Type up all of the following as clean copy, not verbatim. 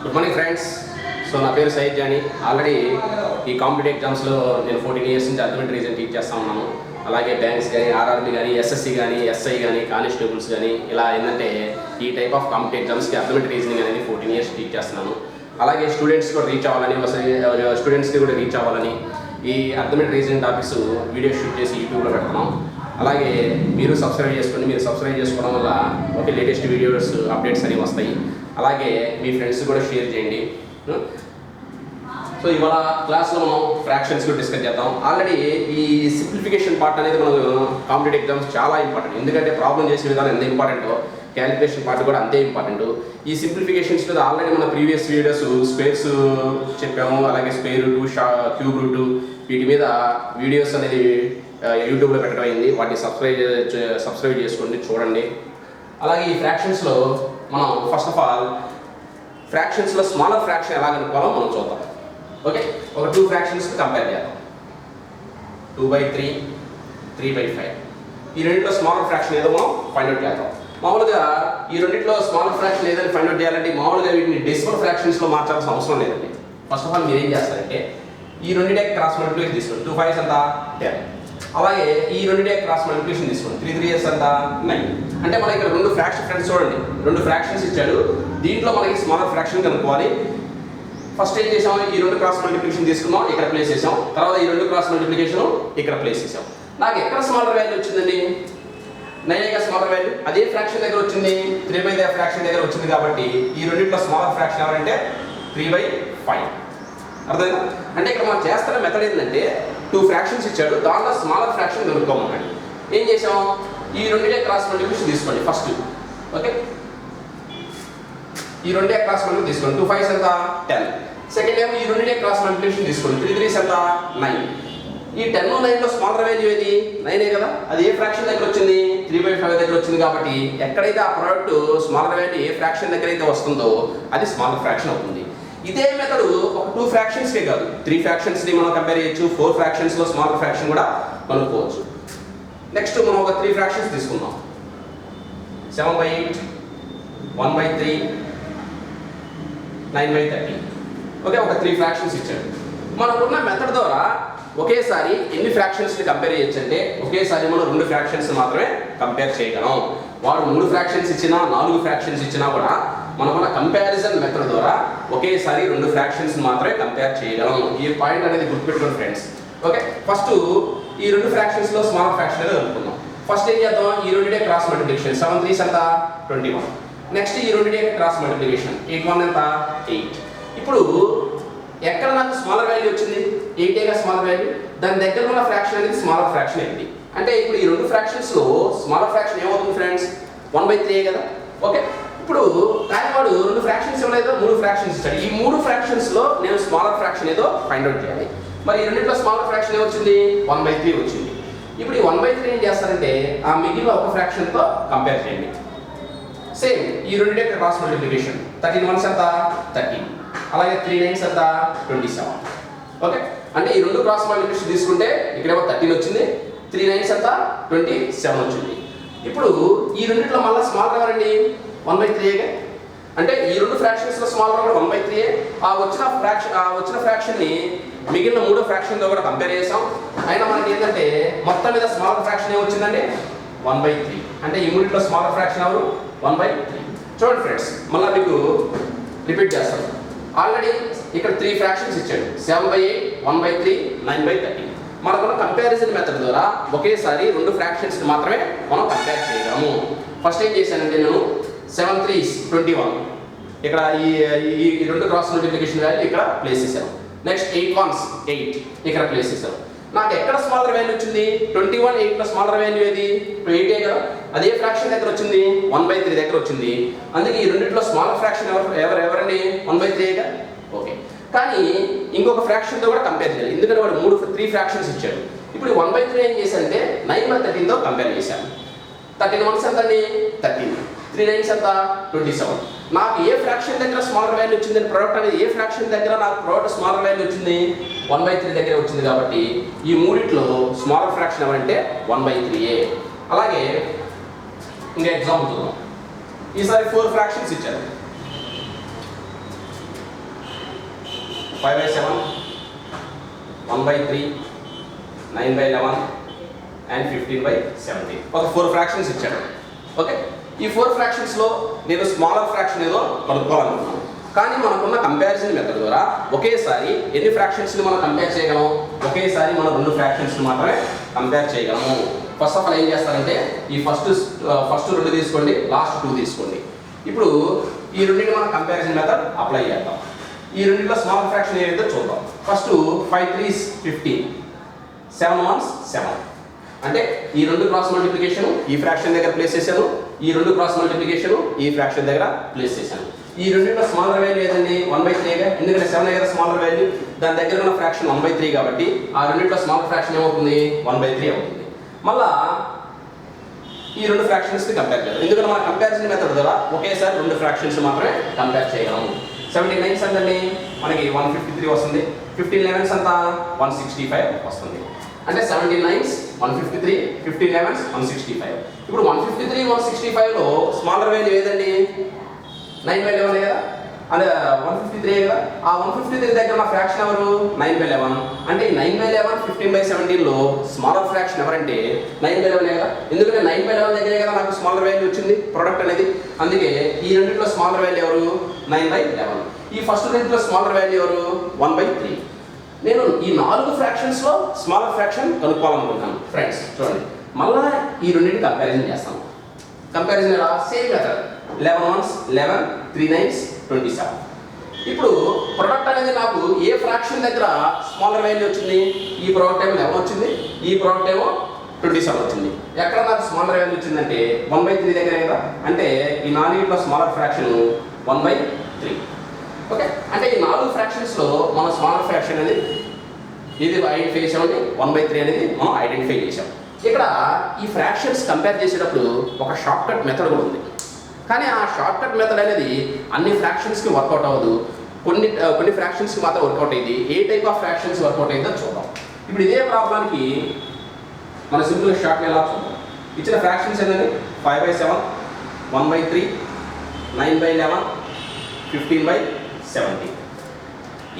Good morning friends. So నా పేరు S Jani. Already ఈ కాంపిటేటివ్ ఎగ్జామ్స్లో నేను 14 ఇయర్స్ నుంచి అర్థమెటిక్ రీజన్ టీచ్ చేస్తూ ఉన్నాను. అలాగే బ్యాంక్స్ కానీ, ఆర్ఆర్బీ కానీ, ఎస్ఎస్సి కానీ, ఎస్ఐ కానీ, కానిస్టేబుల్స్ కానీ, ఇలా ఏంటంటే ఈ టైప్ ఆఫ్ కాంపిటేటివ్ ఎగ్జామ్స్కి అర్థమెటిక్ రీజనింగ్ అనేది 14 ఇయర్స్ టీచ్ చేస్తున్నాను. అలాగే స్టూడెంట్స్ కూడా రీచ్ అవ్వాలని, స్టూడెంట్స్కి కూడా రీచ్ అవ్వాలని ఈ arithmetic reasoning topics video shoot చేసి యూట్యూబ్లో పెడుతున్నాం. అలాగే మీరు సబ్స్క్రైబ్ చేసుకోండి. మీరు సబ్స్క్రైబ్ చేసుకోవడం వల్ల ఓకే లేటెస్ట్ వీడియోస్ అప్డేట్స్ అనేవి వస్తాయి. అలాగే మీ ఫ్రెండ్స్ కూడా షేర్ చేయండి. సో ఇవాళ క్లాస్లో మనం ఫ్రాక్షన్స్ కూడా డిస్కస్ చేద్దాం. ఆల్రెడీ ఈ సింప్లిఫికేషన్ పార్ట్ అనేది మనం కాంపిటేటివ్ ఎగ్జామ్స్ చాలా ఇంపార్టెంట్. ఎందుకంటే ప్రాబ్లం చేసే విధానం ఎంత ఇంపార్టెంటో క్యాలిక్యులేషన్ పార్ట్ కూడా అంతే ఇంపార్టెంట్. ఈ సింప్లిఫికేషన్స్ మీద ఆల్రెడీ మన ప్రీవియస్ వీడియోస్ స్క్వేర్స్ చెప్పాము, అలాగే స్క్వేర్ రూట్, క్యూబ్ రూట్, వీటి మీద వీడియోస్ అనేది యూట్యూబ్లో పెట్టడం అయింది. వాటిని సబ్స్క్రైబ్ చేసుకోండి, చూడండి. అలాగే ఈ ఫ్రాక్షన్స్లో మనం ఫస్ట్ ఆఫ్ ఆల్ ఫ్రాక్షన్స్లో స్మాలర్ ఫ్రాక్షన్ ఎలా కనుక్కోవాలో మనం చూద్దాం. ఓకే, ఒక 2 ఫ్రాక్షన్స్ కంపేర్ చేద్దాం. 2/3, 3/5. ఈ రెండింటిలో స్మాలర్ ఫ్రాక్షన్ ఏదో మనం ఫైండ్ అవుట్ చేద్దాం. మామూలుగా ఈ రెండింటిలో స్మాలర్ ఫ్రాక్షన్ ఏదని ఫైండ్ అవుట్ చేయాలంటే మామూలుగా వీటిని డెసిమల్ ఫ్రాక్షన్స్లో మార్చాల్సిన అవసరం లేదండి. ఫస్ట్ ఆఫ్ ఆల్ మీరు ఏం చేస్తారంటే ఈ రెండింటి క్రాస్ మల్టిప్లికేషన్ తీసుకోండి. 2 5s అంతా 10. అలాగే ఈ రెండింటి క్రాస్ మల్టిప్లికేషన్ తీసుకోండి. 3 3s అంతా 9. అంటే మనకి ఇక్కడ 2 ఫ్రాక్షన్ ఫ్రెండ్స్ చూడండి, 2 ఫ్రాక్షన్స్ ఇచ్చాడు. దీంట్లో మనకి స్మాలర్ ఫ్రాక్షన్ కనుక్కోవాలి. ఫస్ట్ ఏం చేసాం, ఈ 2 క్రాస్ మల్టిప్లికేషన్ తీసుకున్నాం, ఇక్కడ ప్లేస్ చేసాం. తర్వాత ఈ 2 క్రాస్ మల్టిప్లికేషన్ ఇక్కడ ప్లేస్ చేసాం. నాకు ఎక్కడ స్మాలర్ వాల్యూ వచ్చిందండి? 9 స్మాలర్ వాల్యూ అదే ఫ్రాక్షన్ దగ్గర వచ్చింది, 3/5 ఫ్రాక్షన్ దగ్గర వచ్చింది. కాబట్టి ఈ రెండింటిలో స్మాలర్ ఫ్రాక్షన్ ఎవరంటే 3/5. అర్థమైందా? అంటే ఇక్కడ మనం చేస్తున్న మెథడ్ ఏంటంటే 2 ఫ్రాక్షన్స్ ఇచ్చాడు, దాంట్లో స్మాలర్ ఫ్రాక్షన్ కనుక్కోమన్నాడు. ఏం చేసాం, ఈ రెండింటి క్రాస్ మల్టిప్లికేషన్ తీసుకోండి ఫస్ట్. ఓకే, ఈ రెండే క్రాస్ మల్టిప్లికేషన్ తీసుకోండి. 2 5s ఎంత 10. సెకండ్ ఏమో ఈ రెండింటి క్రాస్ మల్టిప్లికేషన్ తీసుకోండి. 3 3s ఎంత 9. ఈ 10 9లో స్మాలర్ వాల్యూ ఏది? 9 కదా. అది ఏ ఫ్రాక్షన్ దగ్గర వచ్చింది? 3/5 దగ్గర వచ్చింది. కాబట్టి ఎక్కడైతే ఆ ప్రోడక్ట్ స్మాలర్ వాల్యూ ఏ ఫ్రాక్షన్ దగ్గర అయితే వస్తుందో అది స్మాలర్ ఫ్రాక్షన్ అవుతుంది. ఇదే మెథడ్ ఒక 2 ఫ్రాక్షన్స్కే కాదు, 3 ఫ్రాక్షన్స్ని మనం కంపేర్ చేయొచ్చు. 4 ఫ్రాక్షన్స్లో స్మాలర్ ఫ్రాక్షన్ కూడా కనుక్కోవచ్చు. నెక్స్ట్ మనం ఒక 3 ఫ్రాక్షన్స్ తీసుకుందాం. 7/8, 1/3, 9/30. ఓకే, ఒక 3 ఫ్రాక్షన్స్ ఇచ్చాడు. మనకున్న మెథడ్ ద్వారా ఒకేసారి ఎన్ని ఫ్రాక్షన్స్ని కంపేర్ చేయొచ్చు అంటే ఒకేసారి మనం 2 ఫ్రాక్షన్స్ మాత్రమే కంపేర్ చేయగలం. వాడు 3 ఫ్రాక్షన్స్ ఇచ్చినా 4 ఫ్రాక్షన్స్ ఇచ్చినా కూడా మనకున్న కంపారిజన్ మెథడ్ ద్వారా ఒకేసారి 2 ఫ్రాక్షన్స్ మాత్రమే కంపేర్ చేయగలం. ఈ పాయింట్ అనేది గుర్తుపెట్టుకోండి ఫ్రెండ్స్. ఓకే, ఫస్ట్ ఈ 2 ఫ్రాక్షన్స్లో స్మాల్ ఫ్రాక్షన్ అనేది అనుకుందాం. ఫస్ట్ ఏం చేద్దాం, ఈ రెండింటి క్రాస్ మల్టిప్లికేషన్. 7 3s ఎంత 21. నెక్స్ట్ ఈ రెండింటి క్రాస్ మల్టిప్లికేషన్ 8 1 ఎంత 8. ఇప్పుడు ఎక్కడ నాకు స్మాలర్ వాల్యూ వచ్చింది? 8 స్మాలర్ వాల్యూ. దాని దగ్గర ఉన్న ఫ్రాక్షన్ అనేది స్మాలర్ ఫ్రాక్షన్ అయింది. అంటే ఇప్పుడు ఈ 2 ఫ్రాక్షన్స్లో స్మాలర్ ఫ్రాక్షన్ ఏమవుతుంది ఫ్రెండ్స్? 1/3 కదా. ఓకే, ఇప్పుడు కానీ వాడు 2 ఫ్రాక్షన్స్ ఇవ్వలేదో, 3 ఫ్రాక్షన్స్ ఇచ్చాడు. ఈ 3 ఫ్రాక్షన్స్లో నేను స్మాలర్ ఫ్రాక్షన్ ఏదో ఫైండ్ అవుట్ చేయాలి. మరి ఈ రెండింటిలో స్మాలర్ ఫ్రాక్షన్ ఏమొచ్చింది? 1/3 వచ్చింది. ఇప్పుడు ఈ 1/3 ఏం చేస్తారంటే ఆ మిగిలిన ఒక ఫ్రాక్షన్తో కంపేర్ చేయండి. సేమ్ ఈ రెండింటి క్రాస్ మల్టిప్లికేషన్. 13 1s ఎంత 13. అలాగే 3 9s ఎంత 27. ఓకే, అంటే ఈ 2 క్రాస్ మల్టిప్లికేషన్ తీసుకుంటే ఇక్కడేమో 13 వచ్చింది, 3 9s ఎంత 27 వచ్చింది. ఇప్పుడు ఈ రెండింటిలో మళ్ళీ స్మాలర్ ఎవరండి? 1/3. అంటే ఈ 2 ఫ్రాక్షన్స్లో స్మాలర్ కూడా 1/3. ఆ వచ్చిన ఫ్రాక్షన్ని మిగిలిన 3 ఫ్రాక్షన్తో కూడా కంపేర్ చేసాం. అయినా మనకి ఏంటంటే మొత్తం మీద స్మాలర్ ఫ్రాక్షన్ ఏమొచ్చిందండి? 1/3. అంటే ఈ మూడింటిలో స్మాలర్ ఫ్రాక్షన్ ఎవరు? 1/3. చూడండి ఫ్రెండ్స్, మళ్ళీ మీకు రిపీట్ చేస్తాను. ఆల్రెడీ ఇక్కడ 3 ఫ్రాక్షన్స్ ఇచ్చాడు. 7/8, 1/3, 9/30. మనకున్న కంపారిజన్ మెథడ్ ద్వారా ఒకేసారి 2 ఫ్రాక్షన్స్ని మాత్రమే మనం కంపేర్ చేయగలము. ఫస్ట్ ఏం చేశానంటే నేను 7 3s 21 ఇక్కడ ఈ 2 క్రాస్ మల్టిప్లికేషన్ వాల్యూ ఇక్కడ ప్లేస్ చేశాను. నెక్స్ట్ 8 1s 8 ఇక్కడ ప్లేస్ చేశాను. నాకు ఎక్కడ స్మాలర్ వాల్యూ వచ్చింది? 21 8లో స్మాలర్ వాల్యూ ఏది? 8 కదా. అదే ఫ్రాక్షన్ దగ్గర వచ్చింది, 1/3 దగ్గర వచ్చింది. అందుకే ఈ రెండింటిలో స్మాలర్ ఫ్రాక్షన్ ఎవరండి? 1/3గా. ఓకే, కానీ ఇంకొక ఫ్రాక్షన్తో కూడా కంపేర్ చేయాలి. ఎందుకంటే వాడు 3 ఫ్రాక్షన్స్ ఇచ్చాడు. ఇప్పుడు 1/3 ఏం చేశానంటే 9/13తో కంపేర్ చేశాను. 13 1s ఎంత అండి 13. 3 9s ఎంత 27. నాకు ఏ ఫ్రాక్షన్ దగ్గర స్మాలర్ వాల్యూ వచ్చిందని ప్రోడక్ట్ అనేది ఏ ఫ్రాక్షన్ దగ్గర నాకు ప్రోడక్ట్ స్మాలర్ వాల్యూ వచ్చింది? 1/3 దగ్గర వచ్చింది. కాబట్టి ఈ మూడిట్లో స్మాలర్ ఫ్రాక్షన్ ఎవరంటే 1/3. అలాగే ఇంకా ఎగ్జాంపుల్ చూద్దాం. ఈసారి 4 ఫ్రాక్షన్స్ ఇచ్చారు. 5/7, 1/3, 9/11 అండ్ 15/17. ఒక 4 ఫ్రాక్షన్స్ ఇచ్చాడు. ఓకే, ఈ 4 ఫ్రాక్షన్స్లో నేను స్మాలర్ ఫ్రాక్షన్ ఏదో కనుక్కోవాలనుకున్నాను. కానీ మనకున్న కంపారిజన్ మెథడ్ ద్వారా ఒకేసారి ఎన్ని ఫ్రాక్షన్స్ని మనం కంపేర్ చేయగలం? ఒకేసారి మనం 2 ఫ్రాక్షన్స్ని మాత్రమే కంపేర్ చేయగలము. ఫస్ట్ ఆఫ్ ఆల్ ఏం చేస్తారంటే ఈ ఫస్ట్ 2 తీసుకోండి, లాస్ట్ 2 తీసుకోండి. ఇప్పుడు ఈ రెండింటిని మనం కంపారిజన్ మెథడ్ అప్లై చేద్దాం. ఈ రెండింటిలో స్మాల్ ఫ్రాక్షన్ ఏదైతే చూద్దాం. First 5 3s 15, 7 1s 7. అంటే ఈ 2 క్రాస్ మల్టిప్లికేషన్ ఈ ఫ్రాక్షన్ దగ్గర ప్లేస్ చేశాను, ఈ 2 క్రాస్ మల్టిప్లికేషన్ ఈ ఫ్రాక్షన్ దగ్గర ప్లేస్ చేశాను. ఈ రెండింటిలో స్మాలర్ వాల్యూ ఏదండి? 1/3గా, ఎందుకంటే 7 కదా స్మాలర్ వాల్యూ, దాని దగ్గర ఉన్న ఫ్రాక్షన్ 1/3 కాబట్టి ఆ రెండింటిలో స్మాలర్ ఫ్రాక్షన్ ఏమవుతుంది? 1/3 అవుతుంది. మళ్ళా ఈ 2 ఫ్రాక్షన్స్ని కంపేర్ చేయాలి, ఎందుకంటే మన కంపారిజన్ మెథడ్ ద్వారా ఒకేసారి 2 ఫ్రాక్షన్స్ మాత్రమే కంపేర్ చేయగలము. 17 9s అంతండి మనకి 153 వస్తుంది, 15 11s అంతా 165 వస్తుంది. అంటే 17 9s 153, 15 11s 165. ఇప్పుడు 153 165లో స్మాలర్ వాల్యూ ఏదండి? 9/11 కదా, అదే 153 కదా. ఆ 153 దగ్గర ఉన్న ఫ్రాక్షన్ ఎవరు? 9/11. అంటే 9/11 15/17లో స్మాలర్ ఫ్రాక్షన్ ఎవరంటే 9/11 కదా, ఎందుకంటే 9/11 దగ్గరే కదా నాకు స్మాలర్ వాల్యూ వచ్చింది ప్రొడక్ట్ అనేది. అందుకే ఈ రెండింటిలో స్మాలర్ వాల్యూ ఎవరు? 9/11. ఈ ఫస్ట్ రెండింటిలో స్మాలర్ వాల్యూ ఎవరు? 1/3. నేను ఈ 4 ఫ్రాక్షన్స్లో స్మాలర్ ఫ్రాక్షన్ కనుక్కోవాలనుకుంటున్నాను. ఫ్రెండ్స్ చూడండి, మళ్ళా ఈ రెండింటిని కంపారిజన్ చేస్తాం. కంపారిజన్ ఎలా? Same method. 11 1s 11, 3 9s 27. ఇప్పుడు ప్రొడక్ట్ అనేది నాకు ఏ ఫ్రాక్షన్ దగ్గర స్మాలర్ వాల్యూ వచ్చింది? ఈ ప్రోడక్ట్ ఏమో 11 వచ్చింది, ఈ ప్రోడక్ట్ ఏమో 27 వచ్చింది. ఎక్కడ నాకు స్మాలర్ వాల్యూ వచ్చిందంటే 1/3 దగ్గర కదా. అంటే ఈ 4లో స్మాలర్ ఫ్రాక్షన్ 1/3. ఓకే, అంటే ఈ 4 ఫ్రాక్షన్స్లో మనం స్మాలర్ ఫ్రాక్షన్ అనేది ఇది ఐడెంటిఫై చేసామండి. 1/3 అనేది మనం ఐడెంటిఫై చేసాం. ఇక్కడ ఈ ఫ్రాక్షన్స్ కంపేర్ చేసేటప్పుడు ఒక షార్ట్ కట్ మెథడ్ కూడా ఉంది. కానీ ఆ షార్ట్ కట్ మెథడ్ అనేది అన్ని ఫ్రాక్షన్స్కి వర్కౌట్ అవ్వదు, కొన్ని ఫ్రాక్షన్స్కి మాత్రం వర్కౌట్ అయ్యింది. ఏ టైప్ ఆఫ్ ఫ్రాక్షన్స్ వర్కౌట్ అయిందో చూద్దాం. ఇప్పుడు ఇదే ప్రాబ్లానికి మన సింపుల్ షార్ట్ ఎలా చూద్దాం. ఇచ్చిన ఫ్రాక్షన్స్ ఏంటంటే 5/7, 1/3, 9/11, 15/17.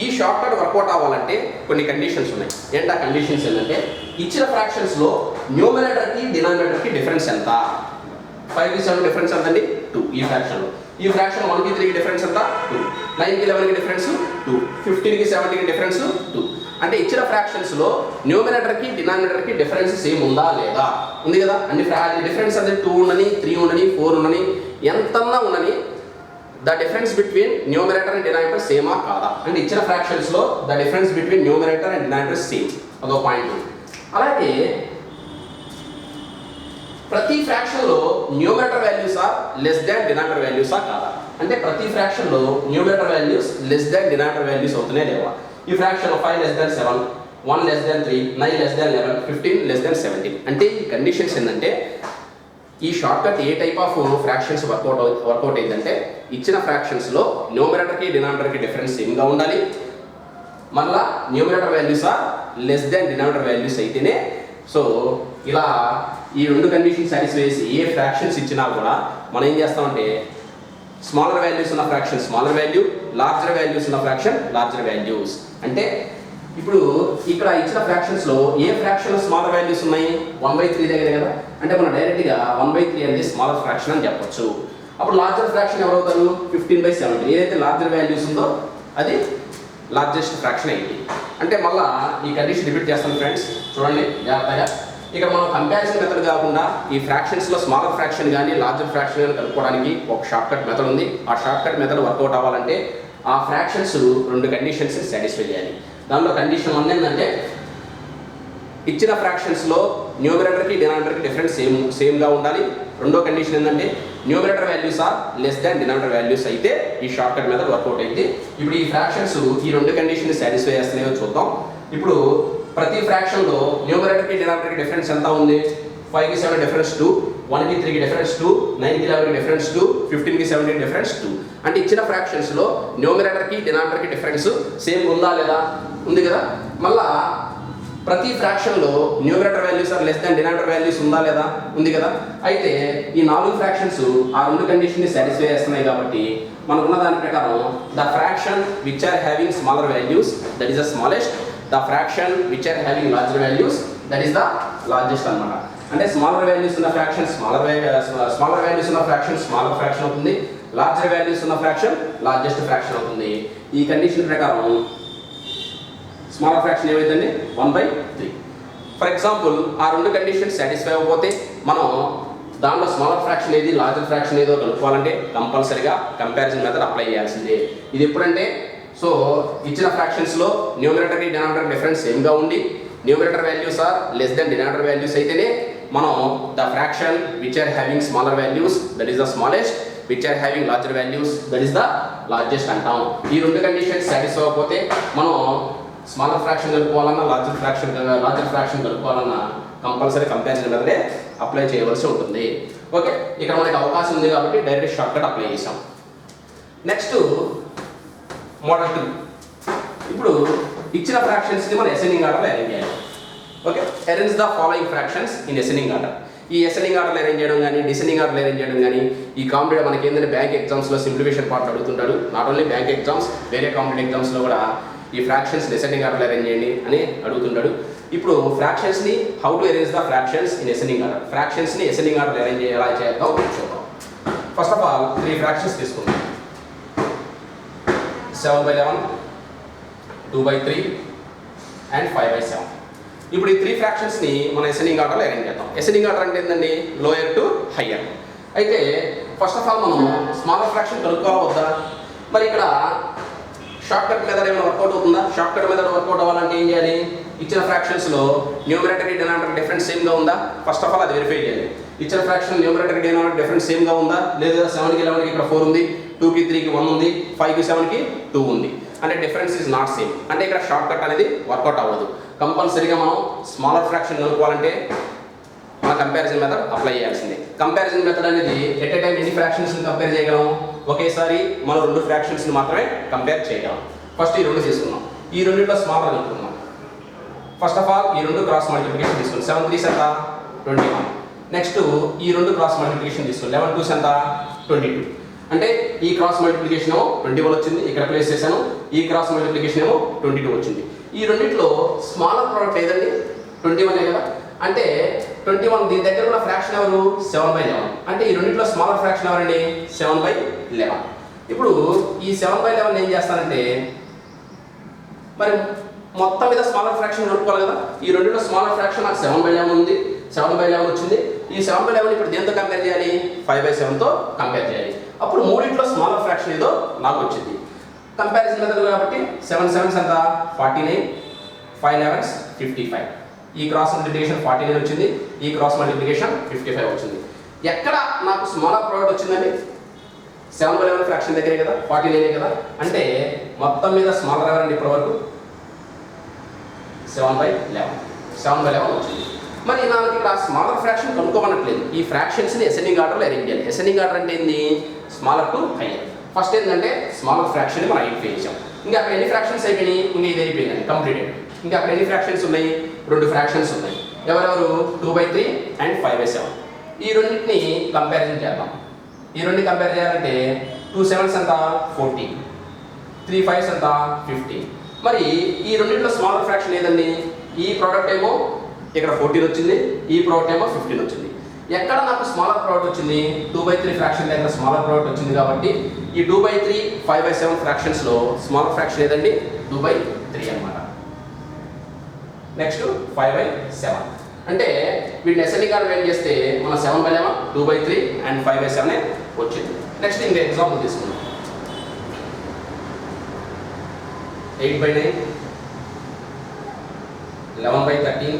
ఈ షార్ట్ కట్ వర్కౌట్ అవ్వాలంటే కొన్ని కండిషన్స్ ఉన్నాయి. ఏంటి ఆ కండిషన్స్ ఏంటంటే ఇచ్చిన ఫ్రాక్షన్స్లో న్యూమరేటర్కి డినామినేటర్కి డిఫరెన్స్ ఎంత? 5కి 7 డిఫరెన్స్ ఎంతండి? 2. ఈ ఫ్రాక్షన్లో ఈ ఫ్రాక్షన్ 1కి 3కి డిఫరెన్స్ ఎంత? 2. 9కి 11కి డిఫరెన్స్ 2. 15కి 17కి డిఫరెన్స్ 2. అంటే ఇచ్చిన ఫ్రాక్షన్స్లో న్యూమరేటర్కి డినామినేటర్కి డిఫరెన్స్ సేమ్ ఉందా లేదా? ఉంది కదా. అన్ని డిఫరెన్స్ అంటే 2 ఉండని, 3 ఉండని, 4 ఉండని, ఎంతన్నా ఉండని, the difference between numerator and denominator సేమా కాదా? అంటే ఇచ్చిన ఫ్రాక్షన్స్లో the difference between numerator and denominator same, అదో పాయింట్. అలాగే ప్రతి ఫ్రాక్షన్లో numerator values are less than denominator వాల్యూసా కాదా? అంటే ప్రతి ఫ్రాక్షన్లో numerator values less than denominator values అవుతున్నాయి లేవా? ఈ fraction 5 less than 7, 1 less than 3, 9 less than 11, 15 less than 17. అంటే ఈ కండిషన్స్ ఏంటంటే ఈ short cut a type of fractions work out అయిందంటే ఇచ్చిన ఫ్రాక్షన్స్లో న్యూమరేటర్కి డినామినేటర్కి డిఫరెన్స్ సేమ్గా ఉండాలి, మళ్ళా numerator values are less than denominator values అయితేనే. సో ఇలా ఈ 2 కండిషన్ సాటిస్ఫై చేసి ఏ ఫ్రాక్షన్స్ ఇచ్చినా కూడా మనం ఏం చేస్తామంటే స్మాలర్ వాల్యూస్ ఉన్న fraction smaller value, larger values ఉన్న ఫ్రాక్షన్ లార్జర్ వాల్యూస్. అంటే ఇప్పుడు ఇక్కడ ఇచ్చిన ఫ్రాక్షన్స్లో ఏ ఫ్రాక్షన్ స్మాలర్ వాల్యూస్ ఉన్నాయి? 1/3 దగ్గర కదా. అంటే మనం డైరెక్ట్గా 1/3 అనేది స్మాలర్ ఫ్రాక్షన్ అని చెప్పొచ్చు. అప్పుడు లార్జర్ ఫ్రాక్షన్ ఎవరవుతారు? 15/17. ఏదైతే లార్జర్ వాల్యూస్ ఉందో అది లార్జెస్ట్ ఫ్రాక్షన్ అయింది. అంటే మళ్ళీ ఈ కండిషన్ రిపీట్ చేస్తాను ఫ్రెండ్స్, చూడండి జాగ్రత్తగా. ఇక్కడ మనం కంపారిజన్ మెథడ్ కాకుండా ఈ ఫ్రాక్షన్స్లో స్మాలర్ ఫ్రాక్షన్ కానీ లార్జర్ ఫ్రాక్షన్ కానీ కనుక్కోవడానికి ఒక షార్ట్ కట్ మెథడ్ ఉంది. ఆ షార్ట్ కట్ మెథడ్ వర్కౌట్ అవ్వాలంటే ఆ ఫ్రాక్షన్స్ 2 కండిషన్స్ సాటిస్ఫై చేయాలి. దానిలో కండిషన్ 1 ఏంటంటే ఇచ్చిన ఫ్రాక్షన్స్లో న్యూమరేటర్కి డినామినేటర్కి డిఫరెన్స్ సేమ్గా ఉండాలి. రెండో కండిషన్ ఏంటంటే numerator values are less than denominator values అయితే ఈ షార్ట్ కట్ మెథడ్ వర్కౌట్ అయింది. ఇప్పుడు ఈ ఫ్రాక్షన్స్ ఈ 2 కండిషన్ని సాటిస్ఫై చేస్తున్నాయో చూద్దాం. ఇప్పుడు ప్రతి ఫ్రాక్షన్లో న్యూమరేటర్కి డినామినేటర్కి డిఫరెన్స్ ఎంత ఉంది? 5కి 7 డిఫరెన్స్ 2, 1కి 3కి డిఫరెన్స్ 2, 9కి 11కి డిఫరెన్స్ 2, 15కి 17కి డిఫరెన్స్ 2. అంటే ఇచ్చిన ఫ్రాక్షన్స్లో న్యూమరేటర్కి డినామినేటర్కి డిఫరెన్స్ సేమ్ ఉందా లేదా? ఉంది కదా. మళ్ళా ప్రతి ఫ్రాక్షన్లో numerator values are less than denominator values ఉందా లేదా? ఉంది కదా. అయితే ఈ 4 ఫ్రాక్షన్స్ ఆ 2 కండిషన్ని సాటిస్ఫై చేస్తున్నాయి కాబట్టి మనకున్న దాని ప్రకారం the fraction which are having smaller values that is the smallest, the fraction which are having larger values that is the largest అన్నమాట. అంటే స్మాలర్ వాల్యూస్ ఉన్న ఫ్రాక్షన్ స్మాలర్ వాల్యూస్ ఉన్న ఫ్రాక్షన్ స్మాలర్ ఫ్రాక్షన్ అవుతుంది, లార్జర్ వాల్యూస్ ఉన్న fraction largest fraction అవుతుంది. ఈ condition ప్రకారం smaller fraction ఏమైందండి 1/3. ఫర్ ఎగ్జాంపుల్ ఆ 2 కండిషన్స్ సాటిస్ఫై అవ్వకపోతే మనం దాంట్లో స్మాలర్ ఫ్రాక్షన్ ఏది లార్జర్ ఫ్రాక్షన్ ఏదో కనుక్కోవాలంటే కంపల్సరీగా కంపారిజన్ మెథడ్ అప్లై చేయాల్సిందే. ఇది ఎప్పుడంటే సో ఇచ్చిన ఫ్రాక్షన్స్లో న్యూమరేటర్ డినామినేటర్ డిఫరెన్స్ సేమ్గా ఉండి numerator values are less than denominator values అయితేనే మనం the fraction which are having smaller values that is the smallest, which are having larger values that is the largest అంటాం. ఈ 2 conditions satisfy అవ్వకపోతే మనం smaller fraction కలుపుకోవాలన్నా larger fraction కలుపుకోవాలన్నా compulsory comparison మెథడే apply చేయవలసి ఉంటుంది. ఓకే, ఇక్కడ మనకి అవకాశం ఉంది కాబట్టి డైరెక్ట్ షార్ట్ కట్ అప్లై చేసాం. Next model 2. ఇప్పుడు ఇచ్చిన ఫ్రాక్షన్స్ని మనం అసెండింగ్ ఆర్డర్లో అరేంజ్ చేయాలి. Okay, arrange the following fractions in ascending order. ఈ అసెండింగ్ ఆర్డర్లో అరేంజ్ చేయడం కానీ డిసెండింగ్ ఆర్డర్లో అరేంజ్ చేయడం కానీ ఈ కాంపిటేటివ్ మనకి ఏంటంటే బ్యాంక్ ఎగ్జామ్స్లో సింప్లిఫికేషన్ పార్ట్ అడుగుతుంటాడు. నాట్ ఓన్లీ బ్యాంక్ ఎగ్జామ్స్, వేరే కాంపిటేటివ్ ఎగ్జామ్స్లో కూడా ఈ ఫ్రాక్షన్స్ అసెండింగ్ ఆర్డర్లో అరేంజ్ చేయండి అని అడుగుతుంటాడు. ఇప్పుడు ఫ్రాక్షన్స్ని how to arrange the fractions in ascending order, ఫ్రాక్షన్స్ని అసెండింగ్ ఆర్డర్లో అరేంజ్ ఎలా చేద్దాం చూద్దాం. ఫస్ట్ ఆఫ్ ఆల్ 3 ఫ్రాక్షన్స్ తీసుకుందాం. 7/11, 2/3 అండ్ 5/7. ఇప్పుడు ఈ 3 ఫ్రాక్షన్స్ని మనం అసెండింగ్ ఆర్డర్లో అరేంజ్ చేద్దాం. అసెండింగ్ ఆర్డర్ అంటే ఏంటండి లోయర్ టు హయ్యర్. అయితే ఫస్ట్ ఆఫ్ ఆల్ మనం స్మాలర్ ఫ్రాక్షన్ కనుక్కోవద్దా? మరి ఇక్కడ షార్ట్ కట్ మెథడ్ ఏమైనా వర్కౌట్ అవుతుందా? షార్ట్ కట్ మెథడ్ వర్కౌట్ అవ్వాలంటే ఏం చేయాలి? ఇచ్చిన ఫ్రాక్షన్స్లో న్యూమరేటర్ డినామినేటర్ డిఫరెన్స్ సేమ్గా ఉందా? ఫస్ట్ ఆఫ్ ఆల్ అది వెరిఫై చేయాలి. ఇచ్చిన ఫ్రాక్షన్ న్యూమరేటర్ డినామినేటర్ డిఫరెన్స్ సేమ్గా ఉందా? లేదా 7కి 11కి ఇక్కడ 4 ఉంది, 2కి 3కి 1 ఉంది, 5కి 7కి 2 ఉంది. అంటే డిఫరెన్స్ ఈజ్ నాట్ సేమ్. అంటే ఇక్కడ షార్ట్ కట్ అనేది వర్కౌట్ అవ్వదు. కంపల్సరీగా మనం స్మాలర్ ఫ్రాక్షన్ కనుక్కోవాలంటే మన కంపారిజన్ మెథడ్ అప్లై చేయాల్సిందే. కంపారిజన్ మెథడ్ అనేది ఎట్ ఏ టైం ఎన్ని ఫ్రాక్షన్స్ని కంపేర్ చేయగలం? ఒకేసారి మనం 2 ఫ్రాక్షన్స్ని మాత్రమే కంపేర్ చేయగలం. ఫస్ట్ ఈ 2 తీసుకున్నాం. ఈ రెండింటిలో స్మాలర్ కనుక్కున్నాం. ఫస్ట్ ఆఫ్ ఆల్ ఈ 2 క్రాస్ మల్టిప్లికేషన్ తీసుకున్నాం. 7 3 ఎంత 21. నెక్స్ట్ ఈ 2 క్రాస్ మల్టిప్లికేషన్ తీసుకున్నాం. 11 2 ఎంత 22. అంటే ఈ క్రాస్ మల్టిప్లికేషన్ ఏమో 21 వచ్చింది, ఇక్కడ ప్లేస్ చేశాను. ఈ క్రాస్ మల్టిప్లికేషన్ ఏమో 22 వచ్చింది. ఈ రెండింటిలో స్మాలర్ ప్రోడక్ట్ ఏదండి? 21 కదా. అంటే 21 దీని దగ్గర ఉన్న ఫ్రాక్షన్ ఎవరు? 7/11. అంటే ఈ రెండింటిలో స్మాలర్ ఫ్రాక్షన్ ఎవరండి? 7/11. ఇప్పుడు ఈ 7/11 ఏం చేస్తానంటే మరి మొత్తం మీద స్మాలర్ ఫ్రాక్షన్ కనుక్కోవాలి కదా. ఈ రెండింటిలో స్మాలర్ ఫ్రాక్షన్ నాకు 7/11 ఉంది, 7/11 వచ్చింది. ఈ 7/11 ఇప్పుడు దేంతో కంపేర్ చేయాలి? 5/7తో కంపేర్ చేయాలి. అప్పుడు మూడింటిలో స్మాలర్ ఫ్రాక్షన్ ఏదో నాకు వచ్చింది. కంపారిజన్ మెథడ్ కాబట్టి 7 7s ఎంత 49, 5 11s 55. ఈ క్రాస్ మల్టిప్లికేషన్ 49 వచ్చింది, ఈ క్రాస్ మల్టిప్లికేషన్ 55 వచ్చింది. ఎక్కడ నాకు స్మాలర్ ప్రోడక్ట్ వచ్చిందండి? 7/11 ఫ్రాక్షన్ దగ్గరే కదా, 49 కదా. అంటే మొత్తం మీద స్మాలర్ ఎవరండి ఇప్పటి వరకు? 7/11 వచ్చింది. మరి నాకు ఇక్కడ స్మాలర్ ఫ్రాక్షన్ కనుక్కోమనట్లేదు. ఈ ఫ్రాక్షన్స్ని అసెండింగ్ ఆర్డర్లో అరేంజ్ చేయాలి. అసెండింగ్ ఆర్డర్ అంటే ఏంది? Smaller to higher. ఫస్ట్ ఏంటంటే స్మాలర్ ఫ్రాక్షన్ మనం ఐడెంటిఫై చేసాం. ఇంకా అక్కడ ఎన్ని ఫ్రాక్షన్స్ అయిపోయినాయి? ఇంకా ఇది అయిపోయింది కంప్లీటెడ్. ఇంకా అక్కడ ఎన్ని ఫ్రాక్షన్స్ ఉన్నాయి? 2 ఫ్రాక్షన్స్ ఉన్నాయి. ఎవరెవరు? 2/3 అండ్ 5/7. ఈ రెండింటిని కంపారిజన్ చేద్దాం. ఈ రెండు కంపేర్ చేయాలంటే 2 7s ఎంత 40, 3 5s ఎంత 50. మరి ఈ రెండింటిలో స్మాలర్ ఫ్రాక్షన్ ఏదండి? ఈ ప్రోడక్ట్ ఏమో ఇక్కడ 14 వచ్చింది, ఈ ప్రోడక్ట్ ఏమో 15 వచ్చింది. ఎక్కడ నాకు స్మాలర్ ప్రోడక్ట్ వచ్చింది? 2/3 ఫ్రాక్షన్ దగ్గర స్మాలర్ ప్రోడక్ట్ వచ్చింది కాబట్టి ఈ 2/3 5/7 ఫ్రాక్షన్స్లో స్మాలర్ ఫ్రాక్షన్ ఏదండి? 2/3 అన్నమాట. నెక్స్ట్ 5/7. అంటే వీటిని అసెండింగ్ ఆర్డర్ ఏం చేస్తే మన 7/11, 2/3 అండ్ 5/7 వచ్చింది. నెక్స్ట్ ఇంకా ఎగ్జాంపుల్ తీసుకుందాం. 8/9, 11/13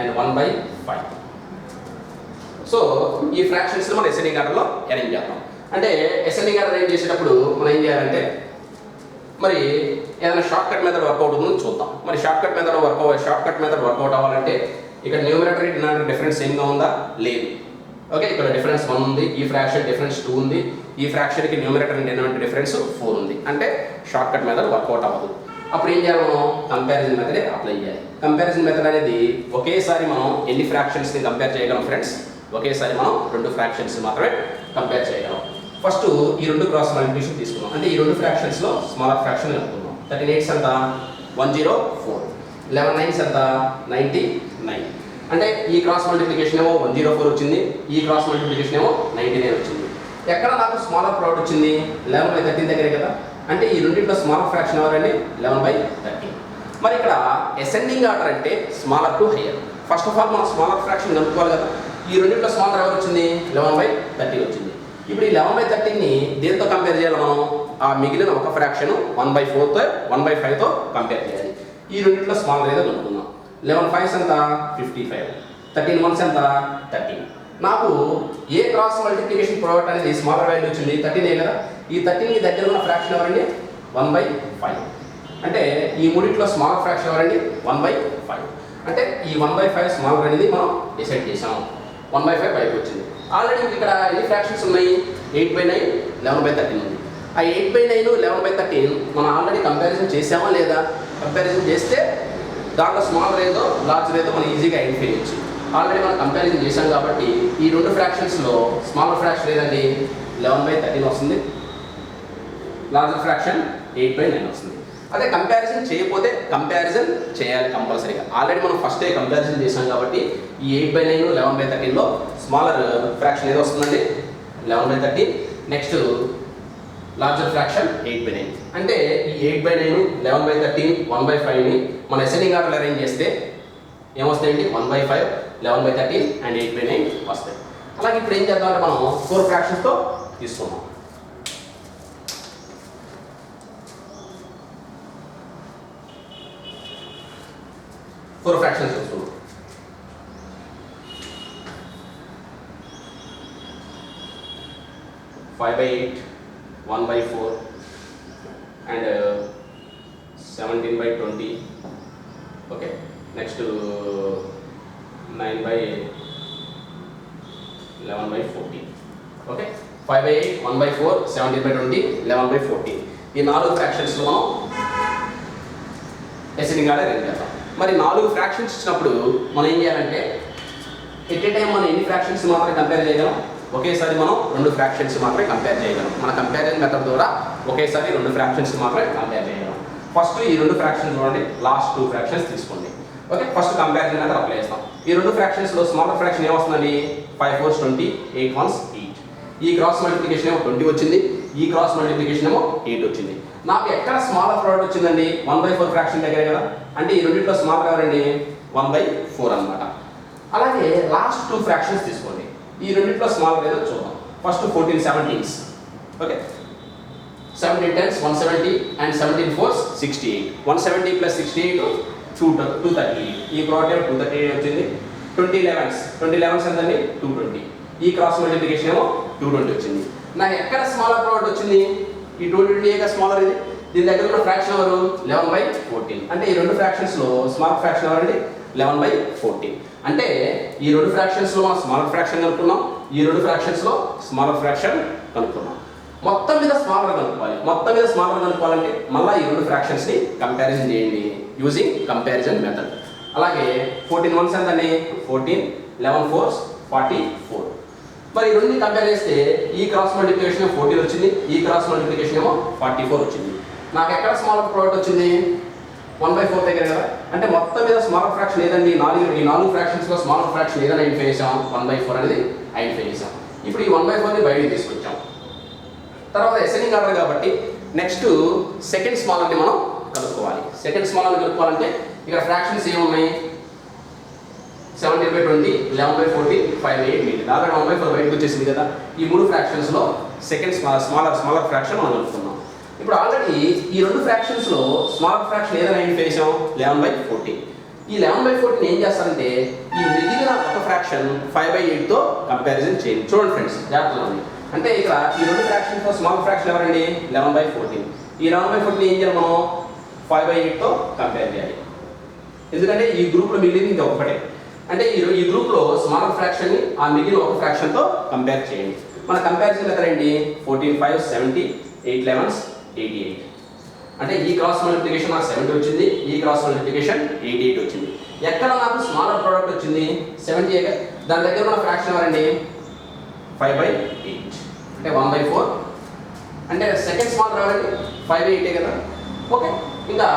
అండ్ 1/5. సో ఈ ఫ్రాక్షన్స్ మనం అసెండింగ్ ఆర్డర్లో అరేంజ్ చేద్దాం. అంటే అసెండింగ్ ఆర్డర్ అరేంజ్ చేసేటప్పుడు మనం ఏం చేయాలంటే మరి ఏదైనా షార్ట్ కట్ మెథడ్ వర్కౌట్ అవుతుందని చూద్దాం. మరి షార్ట్ కట్ మెథడ్ వర్కౌట్ అవ్వాలంటే ఇక్కడ న్యూమరేటర్ డినామినేటర్ డిఫరెన్స్ సేమ్గా ఉందా? లేదు. ఓకే, ఇక్కడ డిఫరెన్స్ 1 ఉంది, ఈ ఫ్రాక్షన్ డిఫరెన్స్ 2 ఉంది, ఈ ఫ్రాక్షన్కి న్యూమరేటర్ అండ్ డినామినేటర్ డిఫరెన్స్ 4 ఉంది. అంటే షార్ట్ కట్ మెథడ్ వర్కౌట్ అవ్వదు. అప్పుడు ఏం చేయాలి మనం కంపారిజన్ మెథడ్ అప్లై చేయాలి. కంపారిజన్ మెథడ్ అనేది ఒకేసారి మనం ఎన్ని ఫ్రాక్షన్స్ని కంపేర్ చేయగలం ఫ్రెండ్స్? ఒకేసారి మనం 2 ఫ్రాక్షన్స్ మాత్రమే కంపేర్ చేయగలం. ఫస్ట్ ఈ 2 క్రాస్ మల్టిప్లికేషన్ తీసుకున్నాం. అంటే ఈ 2 ఫ్రాక్షన్స్లో స్మాలర్ ఫ్రాక్షన్ కనుక్కున్నాం. 38 ఎంత 104, 11 9 ఎంత 99. అంటే ఈ క్రాస్ మల్టిప్లికేషన్ ఏమో 104 వచ్చింది, ఈ క్రాస్ మల్టిప్లికేషన్ ఏమో 99 వచ్చింది. ఎక్కడ నాకు స్మాలర్ ప్రోడక్ట్ వచ్చింది? 11/13 దగ్గరే కదా. అంటే ఈ రెండింటిలో స్మాలర్ ఫ్రాక్షన్ ఎవరండి? 11/13. మరి ఇక్కడ అసెండింగ్ ఆర్డర్ అంటే smaller to higher. First of all మనం స్మాలర్ ఫ్రాక్షన్ కనుక్కోవాలి కదా. ఈ రెండింటిలో స్మాలర్ ఎవరు వచ్చింది? 11/13 వచ్చింది. ఇప్పుడు ఈ 11/13ని దేంతో కంపేర్ చేయాలి మనం? ఆ మిగిలిన ఒక ఫ్రాక్షన్ 1/4తో 1/5తో కంపేర్ చేయాలి. ఈ రెండింటిలో స్మాలర్ ఏదో కనుక్కుందాం. 11 5s ఎంత 55, 13 1s ఎంత 13. నాకు ఏ క్రాస్ మల్టిప్లికేషన్ ప్రోడక్ట్ అనేది స్మాలర్ వాల్యూ వచ్చింది? 13 కదా. ఈ 13కి దగ్గర ఉన్న ఫ్రాక్షన్ ఎవరండి? 1/5. అంటే ఈ మూడిట్లో స్మాలర్ ఫ్రాక్షన్ ఎవరండి? 1/5. అంటే ఈ 1/5 స్మాలర్ అనేది మనం డిసైడ్ చేసాం. 1/5 బయటకు వచ్చింది. ఆల్రెడీ ఇక్కడ ఎన్ని ఫ్రాక్షన్స్ ఉన్నాయి? 8/9 11/13 ఉంది. ఆ 8/9 11/13 మనం ఆల్రెడీ కంపారిజన్ చేసామా లేదా? కంపారిజన్ చేస్తే దాంట్లో స్మాలర్ ఏదో లార్జర్ ఏదో మనం ఈజీగా ఐడెంటిఫై చేయొచ్చు. ఆల్రెడీ మనం కంపారిజన్ చేసాం కాబట్టి ఈ 2 ఫ్రాక్షన్స్లో స్మాలర్ ఫ్రాక్షన్ ఏదండి? 11/13 వస్తుంది, లార్జర్ ఫ్రాక్షన్ 8/9 వస్తుంది. అదే కంపారిజన్ చేయకపోతే కంపారిజన్ చేయాలి కంపల్సరీగా. ఆల్రెడీ మనం ఫస్టే కంపారిజన్ చేసాం కాబట్టి ఈ 8/9 11/13లో స్మాలర్ ఫ్రాక్షన్ ఏదో వస్తుందండి? 11/13. Next larger fraction 8/9. అంటే ఈ 8/9 11/13 1/5ని మన అసెండింగ్ ఆర్డర్లో అరేంజ్ చేస్తే ఏమొస్తాయండి? 1/5 11/13 అండ్ 8/9 వస్తాయి. అలాగే ఇప్పుడు ఏం చేద్దామంటే మనం 4 ఫ్రాక్షన్స్తో తీసుకున్నాం. ఫోర్ ఫ్రాక్షన్స్ తీసుకున్నాం. 5/8 1/4 అండ్ 17/20. Okay, next 9/11/14. ఓకే, 5/8 1/4 17/20 11/14. ఈ 4 ఫ్రాక్షన్స్లో మనం అసెండింగ్ ఆర్డర్ అరేంజ్ చేద్దాం. మరి 4 ఫ్రాక్షన్స్ ఇచ్చినప్పుడు మనం ఏం చేయాలంటే ఎట్ ఏ టైం మనం ఎన్ని ఫ్రాక్షన్స్ మాత్రమే కంపేర్ చేయగలం? ఒకేసారి మనం 2 ఫ్రాక్షన్స్ మాత్రమే కంపేర్ చేయగలం. మన కంపారిజన్ మెథడ్ ద్వారా ఒకేసారి 2 ఫ్రాక్షన్స్ మాత్రమే కంపేర్ చేయగలం. ఫస్ట్ ఈ 2 ఫ్రాక్షన్స్ చూడండి, లాస్ట్ 2 ఫ్రాక్షన్స్ తీసుకోండి. Okay, first comparison method apply చేస్తాం. ఈ 2 ఫ్రాక్షన్స్లో స్మాలర్ ఫ్రాక్షన్ ఏమొస్తుందండి? 5 4s 20, 8 1s 8. ఈ క్రాస్ మల్టిప్లికేషన్ ఏమో 20 వచ్చింది, ఈ క్రాస్ మల్టిప్లికేషన్ ఏమో 8 వచ్చింది. నాకు ఎక్కడ స్మాలర్ ప్రోడక్ట్ వచ్చిందండి? 1/4 ఫ్రాక్షన్ దగ్గరే కదా. అంటే ఈ రెండింటిలో స్మాలర్ ఎవరండి? 1/4 అనమాట. అలాగే లాస్ట్ 2 ఫ్రాక్షన్స్ తీసుకోండి. ఈ రెండింటిలో స్మాలర్ ఏదో చూద్దాం. First 14 17s. Okay, 17 10s 170 and 17 4s 68. 170 + 68 238. ఈ ప్రోడక్ట్ ఏమో 238 వచ్చింది. 20 11s ఎంతండి? 220. ఈ క్రాస్ మల్టిప్లికేషన్ ఏమో 220 వచ్చింది. నాకు ఎక్కడ స్మాలర్ ప్రోడక్ట్ వచ్చింది? ఈ 220 స్మాలర్ ఇది. దీని దగ్గర ఉన్న ఫ్రాక్షన్ ఎవరు? 11/14. అంటే ఈ 2 ఫ్రాక్షన్స్లో స్మాలర్ ఫ్రాక్షన్ ఎవరండి? 11/14. అంటే ఈ 2 ఫ్రాక్షన్స్లో మనం స్మాలర్ ఫ్రాక్షన్ కనుక్కున్నాం, ఈ 2 ఫ్రాక్షన్స్లో స్మాలర్ ఫ్రాక్షన్ కనుక్కున్నాం. మొత్తం మీద స్మాలర్ కనుక్కోవాలి. మొత్తం మీద స్మాలర్ కనుక్కోవాలంటే మళ్ళీ ఈ 2 ఫ్రాక్షన్స్ని కంపారిజన్ చేయండి యూజింగ్ కంపారిజన్ మెథడ్. అలాగే 14 1s ఎంతండి? 14, 11 4s 44. మరి ఈ రెండుని కంపేర్ చేస్తే ఈ క్రాస్ మల్టిప్లికేషన్ 14 వచ్చింది, ఈ క్రాస్ మల్టిప్లికేషన్ ఏమో 44 వచ్చింది. నాకు ఎక్కడ స్మాలర్ ప్రోడక్ట్ వచ్చింది? 1/4 దగ్గర కదా. అంటే మొత్తం మీద స్మాలర్ ఫ్రాక్షన్ ఏదండి? ఈ 4 ఫ్రాక్షన్స్లో స్మాలర్ ఫ్రాక్షన్ ఏదైనా ఐడెంటిఫై చేసాం? 1/4 అనేది ఐడెంటిఫై చేసాం. ఇప్పుడు ఈ 1/4ని బయటికి తీసుకొచ్చాం. తర్వాత అసెండింగ్ ఆర్డర్ కాబట్టి నెక్స్ట్ సెకండ్ స్మాలర్ని మనం కనుక్కోవాలి. సెకండ్ స్మాలర్ని కనుక్కోవాలంటే ఇక్కడ ఫ్రాక్షన్స్ ఏమున్నాయి? 17/20 11/14 5/8 మిగిలింది. ఆల్రెడీ 1/4 బయటకు వచ్చేసింది కదా. ఈ 3 ఫ్రాక్షన్స్లో సెకండ్ స్మాలర్ ఫ్రాక్షన్ మనం కనుక్కున్నాం. ఇప్పుడు ఆల్రెడీ ఈ 2 ఫ్రాక్షన్స్లో స్మాలర్ ఫ్రాక్షన్ ఏదైనా ఐడెంటిఫై చేసాం? 11/14. ఈ 11/14 ఏం చేస్తారంటే ఈ మిగిలిన ఒక ఫ్రాక్షన్ 5/8తో కంపారిజన్ చేయండి. చూడండి ఫ్రెండ్స్, జాగ్రత్తగా ఉంది. అంటే ఇక్కడ ఈ 2 ఫ్రాక్షన్స్లో స్మాలర్ ఫ్రాక్షన్ ఎవరండి? 11/14. ఈ 11/14 ఏం చేయాలి మనం? 5/8తో కంపేర్ చేయాలి. ఎందుకంటే ఈ గ్రూప్లో మిగిలింది ఇది ఒకటే. అంటే ఈ గ్రూప్లో స్మాలర్ ఫ్రాక్షన్ని ఆ మిగిలిన ఒక ఫ్రాక్షన్తో కంపేర్ చేయండి. మన కంపారిజన్ మెథడ్ ఏంటి? 14 5s 70, 8 11s 88. అంటే ఈ క్రాస్ మల్టిప్లికేషన్ నాకు 70 వచ్చింది, ఈ క్రాస్ మల్టిప్లికేషన్ 88 వచ్చింది. ఎక్కడ నాకు స్మాలర్ ప్రోడక్ట్ వచ్చింది 70. దాని దగ్గర ఉన్న ఫ్రాక్షన్ ఎవరండి 5/8 అంటే 1/4. అంటే సెకండ్ స్మాలర్ ఎవరండి 5/8 కదా. ఓకే, ఇంకా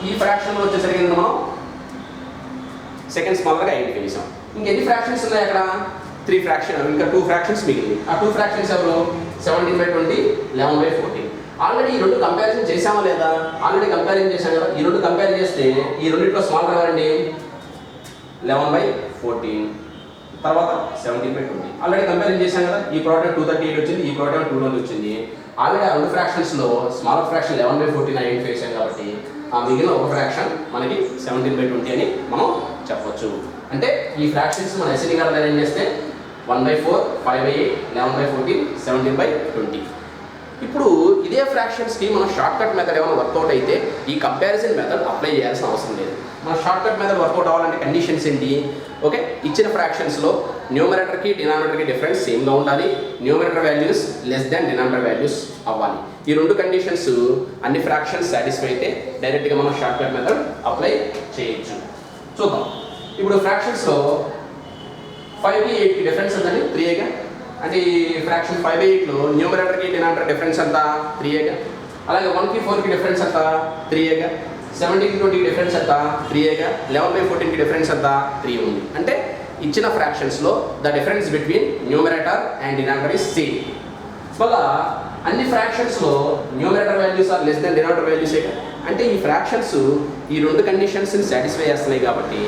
ఈ ఫ్రాక్షన్లో వచ్చేసరికి మనం సెకండ్ స్మాలర్గా ఐడెంటిఫై చేసాం. ఇంకెన్ని ఫ్రాక్షన్స్ ఉన్నాయి అక్కడ 3 ఫ్రాక్షన్, ఇంకా 2 ఫ్రాక్షన్స్ మిగిలింది. ఆ 2 ఫ్రాక్షన్స్ ఎవరు 17/20, 11/14. ఆల్రెడీ ఈ రెండు కంపారిజన్ చేసామా లేదా? ఆల్రెడీ కంపారిజన్ చేసాం కదా. ఈ రెండు కంపేర్ చేస్తే ఈ రెండింటిలో స్మాలర్ ఎవరండి 11/14, తర్వాత 17/20. ఆల్రెడీ కంపారిజన్ చేసాం కదా. ఈ ప్రోడక్ట్ 238 వచ్చింది, ఈ ప్రోడక్ట్ 220 వచ్చింది. ఆల్రెడీ ఆ రెండు ఫ్రాక్షన్స్లో స్మాలర్ ఫ్రాక్షన్ 11/14 ఐడెంటిఫై చేసాం కాబట్టి ఆ మిగిలిన ఒక ఫ్రాక్షన్ మనకి 17/20 అని మనం చెప్పొచ్చు. అంటే ఈ ఫ్రాక్షన్స్ మన ఎస్ఎన్ గారు అరేంజ్ చేస్తే 1/4, 5/8, 11/14, 17/20. ఇప్పుడు ఇదే ఫ్రాక్షన్స్కి మనం షార్ట్ కట్ మెథడ్ ఏమైనా వర్కౌట్ అయితే ఈ కంపారిజన్ మెథడ్ అప్లై చేయాల్సిన అవసరం లేదు. మన షార్ట్ కట్ మెథడ్ వర్కౌట్ అవ్వాలంటే కండిషన్స్ ఏంటి? ఓకే, ఇచ్చిన ఫ్రాక్షన్స్లో న్యూమరేటర్కి డినామినేటర్కి డిఫరెన్స్ సేమ్గా ఉండాలి, numerator values less than denominator values అవ్వాలి. ఈ రెండు కండిషన్స్ అన్ని ఫ్రాక్షన్స్ సాటిస్ఫై అయితే డైరెక్ట్గా మనం షార్ట్ కట్ మెథడ్ అప్లై చేయొచ్చు. చూద్దాం. ఇప్పుడు ఫ్రాక్షన్స్లో 5కి 8కి డిఫరెన్స్ ఉందండి 3గా. అంటే ఈ ఫ్రాక్షన్ 5/8లో న్యూమరేటర్కి డినామినేటర్ డిఫరెన్స్ అంతా 3గా. అలాగే 1కి 4కి డిఫరెన్స్ అంతా 3గా. 17కి 20కి డిఫరెన్స్ అంతా 3గా. 11/14కి డిఫరెన్స్ అంతా 3 ఉంది. అంటే ఇచ్చిన ఫ్రాక్షన్స్లో the difference between numerator and denominator is same. మళ్ళా అన్ని ఫ్రాక్షన్స్లో numerator values are less than denominator వాల్యూసే. అంటే ఈ ఫ్రాక్షన్స్ ఈ రెండు కండిషన్స్ని సాటిస్ఫై చేస్తున్నాయి కాబట్టి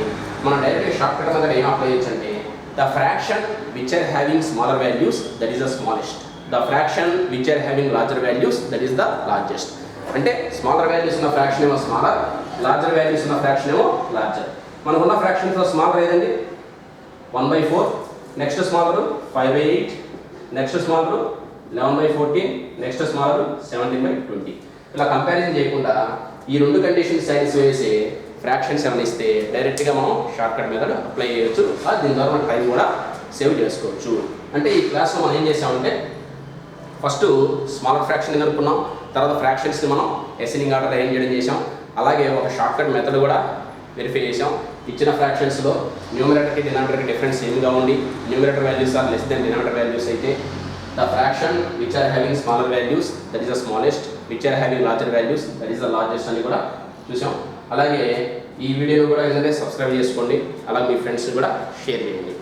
మనం డైరెక్ట్గా షార్ట్ కట్ మెథడ్ ఏం అప్లై చేయొచ్చు అంటే the fraction which are having smaller values, that is the smallest. The fraction which are having larger values, that is the largest. అంటే స్మాలర్ వాల్యూస్ ఉన్న ఫ్రాక్షన్ ఏమో స్మాలర్, లార్జర్ వాల్యూస్ ఉన్న fraction ఏమో larger. మనకున్న ఫ్రాక్షన్స్లో smaller ఏదండి 1/4, next smaller 5/8, next smaller 11/14, next smaller 17/20. ఇలా comparison చేయకుండా ఈ రెండు కండిషన్స్ సాటిస్ఫై చేసే ఫ్రాక్షన్స్ ఏమైనా ఇస్తే డైరెక్ట్గా మనం షార్ట్ కట్ మెథడ్ అప్లై చేయొచ్చు. దీని ద్వారా మన టైం కూడా సేవ్ చేసుకోవచ్చు. అంటే ఈ క్లాస్లో మనం ఏం చేసామంటే ఫస్ట్ స్మాలర్ ఫ్రాక్షన్ కనుక్కున్నాం, తర్వాత ఫ్రాక్షన్స్ని మనం అసెండింగ్ ఆర్డర్ అరేంజ్ చేయడం చేసాం. అలాగే ఒక షార్ట్ కట్ మెథడ్ కూడా వెరిఫై చేసాం. ఇచ్చిన ఫ్రాక్షన్స్లో న్యూమరేటర్కి డినామినేటర్కి డిఫరెన్స్ సేమ్గా ఉండి numerator values are less than denominator values అయితే the fraction which are having smaller values that is the smallest, which are having larger values that is the largest అని కూడా చూసాం. అలాగే ఈ వీడియోను కూడా ఏంటంటే సబ్స్క్రైబ్ చేసుకోండి, అలాగే మీ ఫ్రెండ్స్ కూడా షేర్ చేయండి.